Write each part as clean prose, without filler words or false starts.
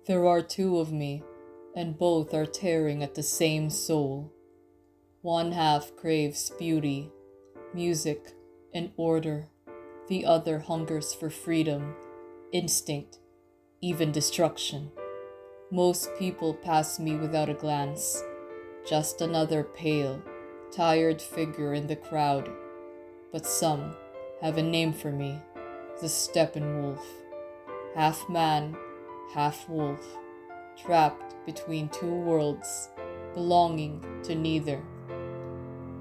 There are two of me, and both are tearing at the same soul. One half craves beauty, music, and order. The other hungers for freedom, instinct, even destruction. Most people pass me without a glance, just another pale, tired figure in the crowd. But some have a name for me, the Steppenwolf. Half man, half wolf, trapped between two worlds, belonging to neither.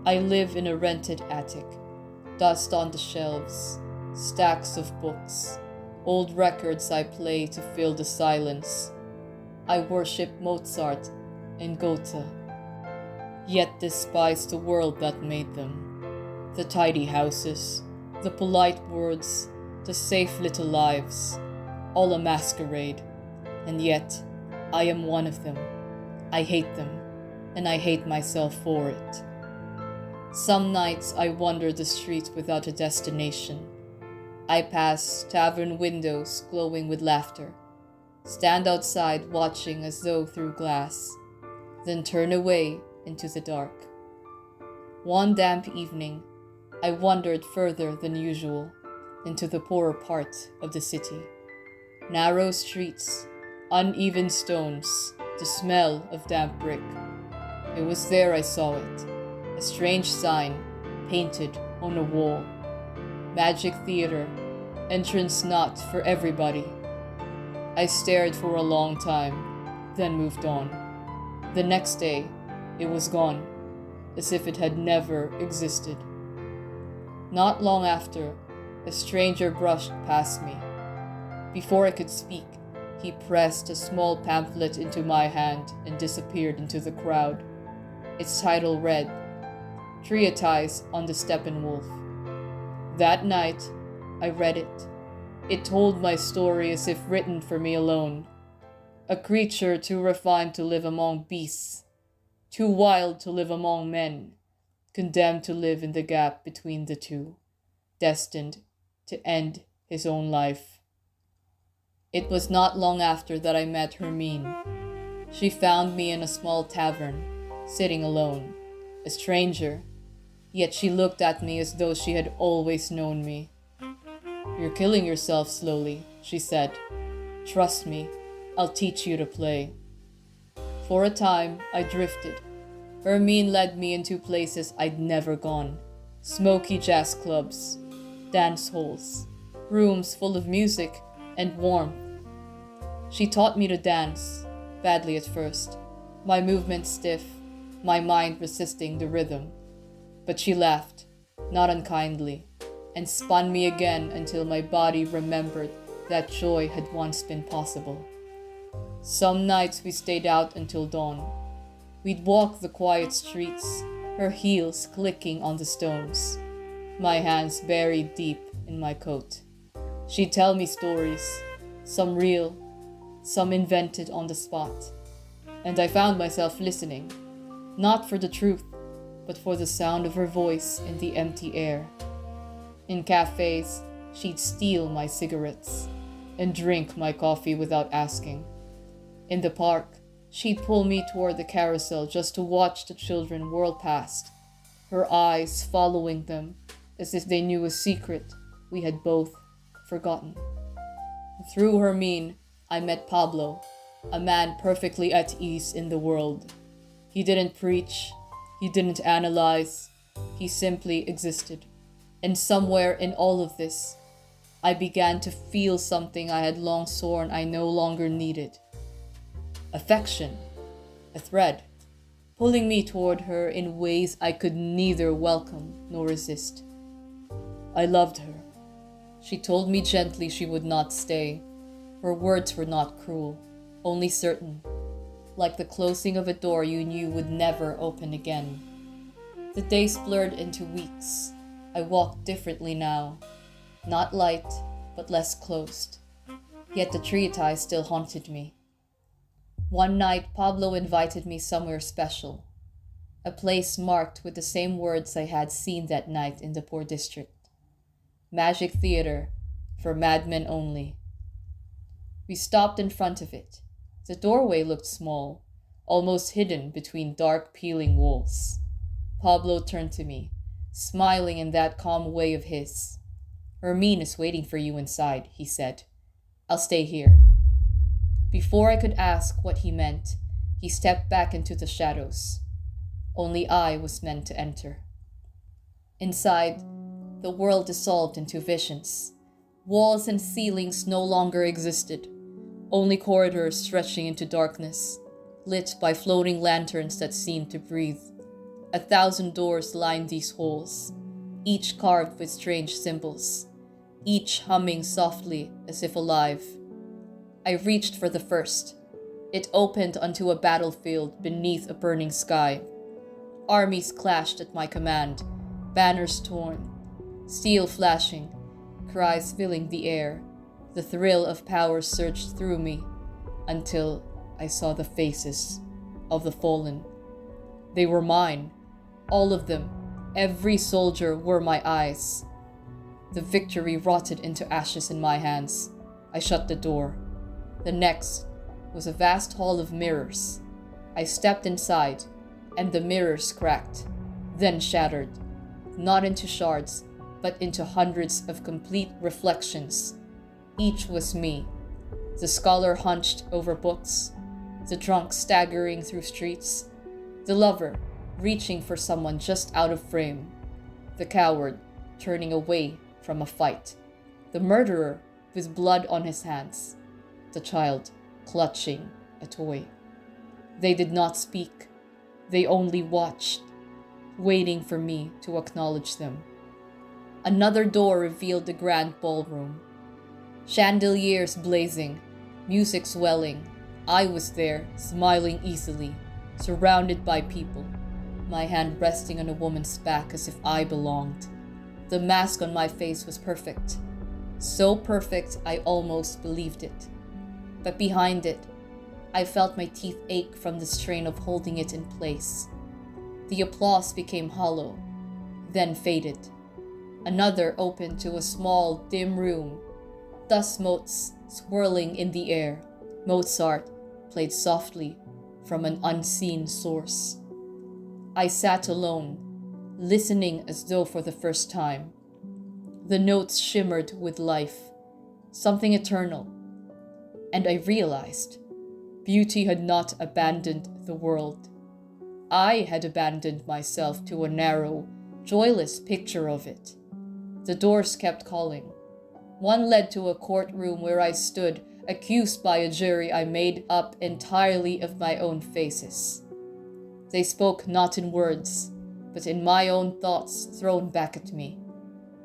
I live in a rented attic, dust on the shelves, stacks of books, old records I play to fill the silence. I worship Mozart and Goethe, yet despise the world that made them. The tidy houses, the polite words, the safe little lives, all a masquerade, and yet I am one of them. I hate them, and I hate myself for it. Some nights I wander the streets without a destination. I pass tavern windows glowing with laughter, stand outside watching as though through glass, then turn away into the dark. One damp evening, I wandered further than usual into the poorer part of the city. Narrow streets, uneven stones, the smell of damp brick. It was there I saw it, a strange sign painted on a wall. Magic Theater, entrance not for everybody. I stared for a long time, then moved on. The next day, it was gone, as if it had never existed. Not long after, a stranger brushed past me. Before I could speak, he pressed a small pamphlet into my hand and disappeared into the crowd. Its title read, Treatise on the Steppenwolf. That night, I read it. It told my story as if written for me alone. A creature too refined to live among beasts, too wild to live among men, condemned to live in the gap between the two, destined to end his own life. It was not long after that I met Hermine. She found me in a small tavern, sitting alone, a stranger, yet she looked at me as though she had always known me. You're killing yourself slowly, she said. Trust me, I'll teach you to play. For a time, I drifted. Hermine led me into places I'd never gone. Smoky jazz clubs, dance halls, rooms full of music and warmth. She taught me to dance, badly at first, my movements stiff, my mind resisting the rhythm. But she laughed, not unkindly, and spun me again until my body remembered that joy had once been possible. Some nights we stayed out until dawn. We'd walk the quiet streets, her heels clicking on the stones, my hands buried deep in my coat. She'd tell me stories, some real, some invented on the spot, and I found myself listening, not for the truth, but for the sound of her voice in the empty air. In cafes, she'd steal my cigarettes and drink my coffee without asking. In the park, she'd pull me toward the carousel just to watch the children whirl past, her eyes following them as if they knew a secret we had both forgotten. Through Hermine, I met Pablo, a man perfectly at ease in the world. He didn't preach, he didn't analyze, he simply existed. And somewhere in all of this, I began to feel something I had long sworn I no longer needed. Affection, a thread, pulling me toward her in ways I could neither welcome nor resist. I loved her. She told me gently she would not stay. Her words were not cruel, only certain, like the closing of a door you knew would never open again. The days blurred into weeks. I walked differently now, not light, but less closed. Yet the treatise still haunted me. One night, Pablo invited me somewhere special, a place marked with the same words I had seen that night in the poor district. Magic Theater, for madmen only. We stopped in front of it, The doorway looked small, almost hidden between dark peeling walls. Pablo turned to me, smiling in that calm way of his. "Hermine is waiting for you inside," he said. "I'll stay here." Before I could ask what he meant, he stepped back into the shadows. Only I was meant to enter. Inside, the world dissolved into visions. Walls and ceilings no longer existed, only corridors stretching into darkness, lit by floating lanterns that seemed to breathe. 1,000 doors lined these halls, each carved with strange symbols, each humming softly as if alive. I reached for the first. It opened onto a battlefield beneath a burning sky. Armies clashed at my command, banners torn, steel flashing, cries filling the air. The thrill of power surged through me until I saw the faces of the fallen. They were mine, all of them. Every soldier were my eyes. The victory rotted into ashes in my hands. I shut the door. The next was a vast hall of mirrors. I stepped inside, and the mirrors cracked, then shattered, not into shards, but into hundreds of complete reflections. Each was me, the scholar hunched over books, the drunk staggering through streets, the lover reaching for someone just out of frame, the coward turning away from a fight, the murderer with blood on his hands, the child clutching a toy. They did not speak. They only watched, waiting for me to acknowledge them. Another door revealed the grand ballroom. Chandeliers blazing, music swelling. I was there, smiling easily, surrounded by people, my hand resting on a woman's back as if I belonged. The mask on my face was perfect. So perfect, I almost believed it. But behind it, I felt my teeth ache from the strain of holding it in place. The applause became hollow, then faded. Another opened to a small, dim room, dust motes swirling in the air. Mozart played softly from an unseen source. I sat alone, listening as though for the first time. The notes shimmered with life, something eternal. And I realized beauty had not abandoned the world. I had abandoned myself to a narrow, joyless picture of it. The doors kept calling. One led to a courtroom where I stood, accused by a jury I made up entirely of my own faces. They spoke not in words, but in my own thoughts thrown back at me.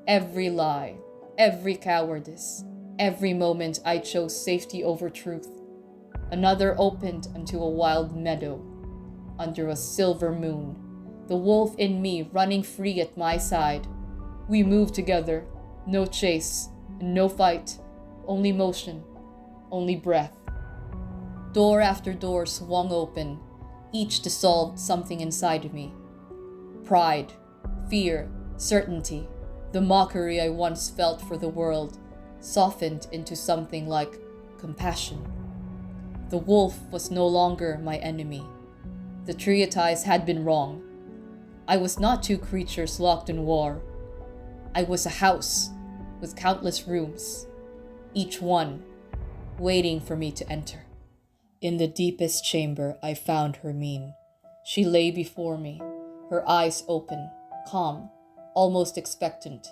Every lie, every cowardice, every moment I chose safety over truth. Another opened onto a wild meadow, under a silver moon, the wolf in me running free at my side. We moved together, no chase, and no fight, only motion, only breath. Door after door swung open, each dissolved something inside of me. Pride, fear, certainty, the mockery I once felt for the world, softened into something like compassion. The wolf was no longer my enemy. The treatise had been wrong. I was not two creatures locked in war. I was a house with countless rooms, each one waiting for me to enter. In the deepest chamber, I found Hermine. She lay before me, her eyes open, calm, almost expectant.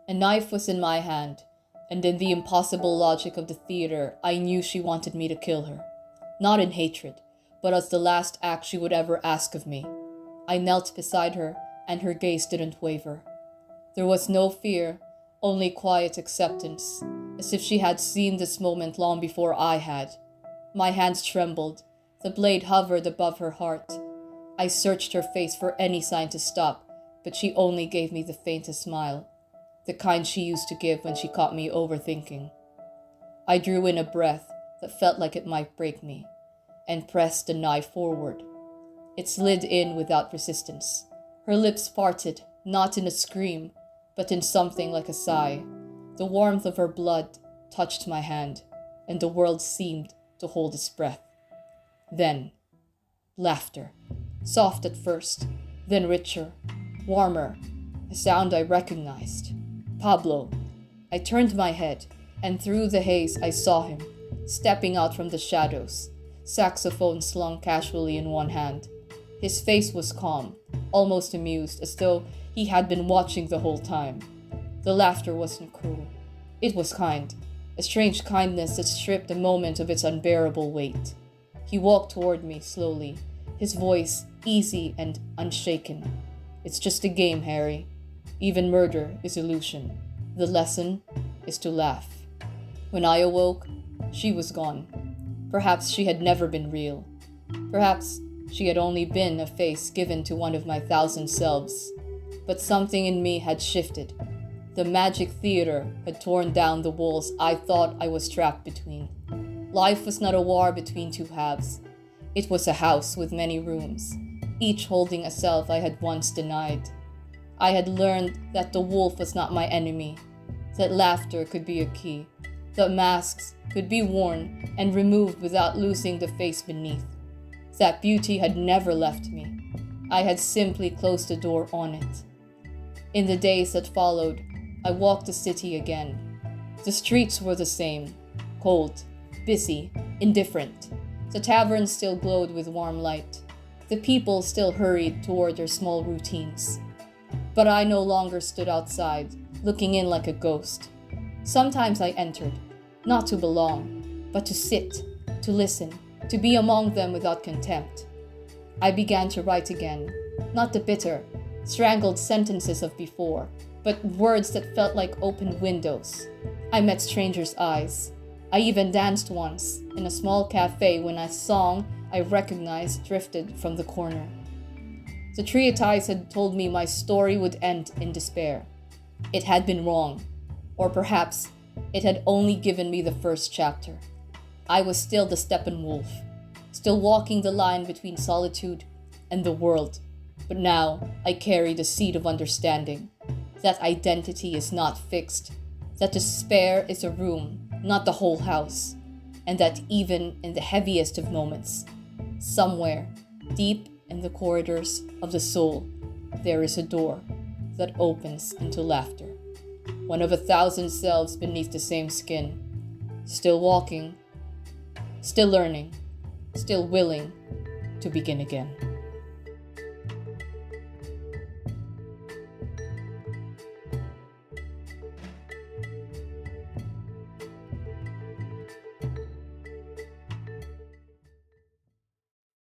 A knife was in my hand, and in the impossible logic of the theater, I knew she wanted me to kill her. Not in hatred, but as the last act she would ever ask of me. I knelt beside her, and her gaze didn't waver. There was no fear, only quiet acceptance, as if she had seen this moment long before I had. My hands trembled. The blade hovered above her heart. I searched her face for any sign to stop, but she only gave me the faintest smile, the kind she used to give when she caught me overthinking. I drew in a breath that felt like it might break me, and pressed the knife forward. It slid in without resistance. Her lips parted, not in a scream, but in something like a sigh. The warmth of her blood touched my hand, and the world seemed to hold its breath. Then, laughter. Soft at first, then richer, warmer, a sound I recognized. Pablo. I turned my head, and through the haze I saw him, stepping out from the shadows, saxophone slung casually in one hand. His face was calm, almost amused, as though he had been watching the whole time. The laughter wasn't cruel. It was kind, a strange kindness that stripped the moment of its unbearable weight. He walked toward me slowly, his voice easy and unshaken. It's just a game, Harry. Even murder is illusion. The lesson is to laugh. When I awoke, she was gone. Perhaps she had never been real. Perhaps she had only been a face given to one of my 1,000 selves. But something in me had shifted. The magic theater had torn down the walls I thought I was trapped between. Life was not a war between two halves. It was a house with many rooms, each holding a self I had once denied. I had learned that the wolf was not my enemy, that laughter could be a key, that masks could be worn and removed without losing the face beneath, that beauty had never left me. I had simply closed the door on it. In the days that followed, I walked the city again. The streets were the same, cold, busy, indifferent. The taverns still glowed with warm light. The people still hurried toward their small routines. But I no longer stood outside, looking in like a ghost. Sometimes I entered, not to belong, but to sit, to listen, to be among them without contempt. I began to write again, not the bitter, strangled sentences of before, but words that felt like open windows. I met strangers' eyes. I even danced once in a small cafe when a song I recognized drifted from the corner. The treatise had told me my story would end in despair. It had been wrong, or perhaps it had only given me the first chapter. I was still the Steppenwolf, still walking the line between solitude and the world, but now I carry the seed of understanding, that identity is not fixed, that despair is a room, not the whole house, and that even in the heaviest of moments, somewhere deep in the corridors of the soul, there is a door that opens into laughter. One of 1,000 selves beneath the same skin, still walking, still learning, still willing to begin again.